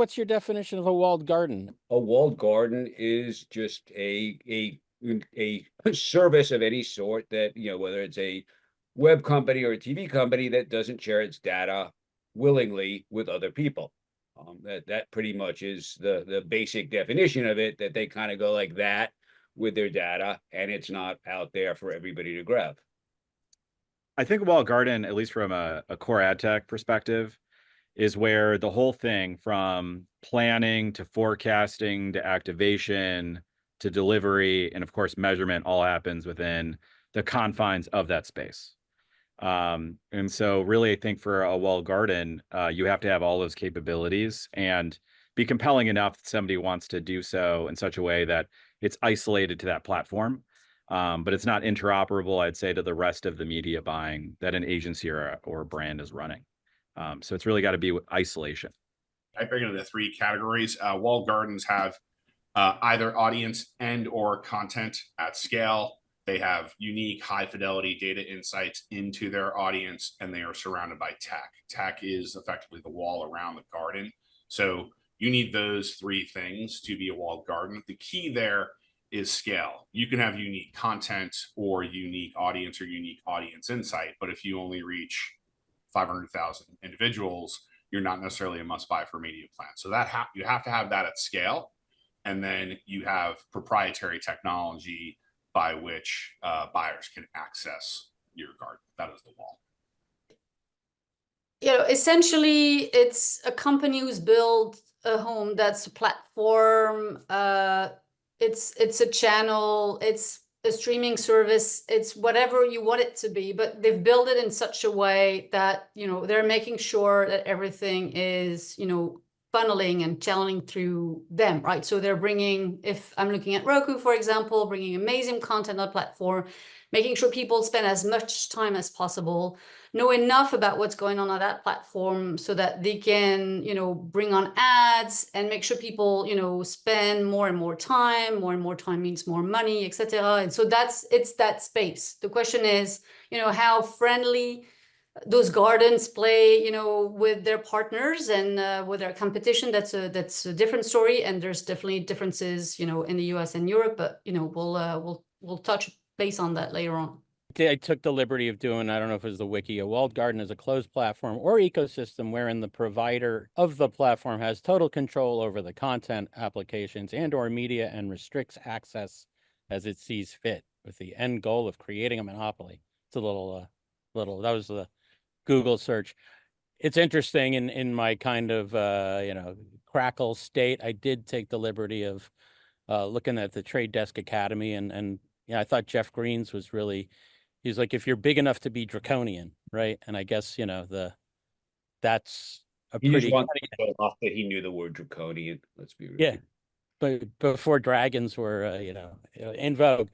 what's your definition of a walled garden? A walled garden is just a service of any sort that, whether it's a web company or a TV company that doesn't share its data willingly with other people. That pretty much is the basic definition of it, that they kind of go like that with their data, and it's not out there for everybody to grab. I think a walled garden, at least from a core ad tech perspective, is where the whole thing from planning to forecasting to activation to delivery and of course measurement all happens within the confines of that space. And so really I think for a walled garden, you have to have all those capabilities and be compelling enough that somebody wants to do so in such a way that it's isolated to that platform. But it's not interoperable, I'd say, to the rest of the media buying that an agency or a brand is running. So it's really got to be isolation. I break it into 3 categories. Walled gardens have either audience and or content at scale. They have unique high fidelity data insights into their audience, and they are surrounded by tech. Tech is effectively the wall around the garden. So you need those 3 things to be a walled garden. The key there is scale. You can have unique content or unique audience or unique audience insight, but if you only reach 500,000 individuals, you're not necessarily a must-buy for media plan. So that you have to have that at scale, and then you have proprietary technology by which buyers can access your garden. That is the wall. Essentially, it's a company who's built a home that's a platform. It's a channel. It's a streaming service. It's whatever you want it to be, but they've built it in such a way that, they're making sure that everything is, funneling and channeling through them, right? So they're bringing, if I'm looking at Roku, for example, bringing amazing content on the platform, making sure people spend as much time as possible, know enough about what's going on that platform so that they can, bring on ads and make sure people, spend more and more time. More and more time means more money, etc. And so it's that space. The question is, how friendly those gardens play, with their partners and with their competition. That's a different story, and there's definitely differences, in the US and Europe. But we'll touch base on that later on. I took the liberty of doing, I don't know if it was the wiki, a walled garden is a closed platform or ecosystem wherein the provider of the platform has total control over the content, applications, and or media, and restricts access as it sees fit, with the end goal of creating a monopoly. It's a little, that was the Google search. It's interesting in my kind of, crackle state, I did take the liberty of looking at the Trade Desk Academy, and I thought Jeff Green's was really, he's like, if you're big enough to be draconian, right? And I guess, that's a He pretty... just wanted to show off that he knew the word draconian. Let's be real. Yeah, but before dragons were, in vogue.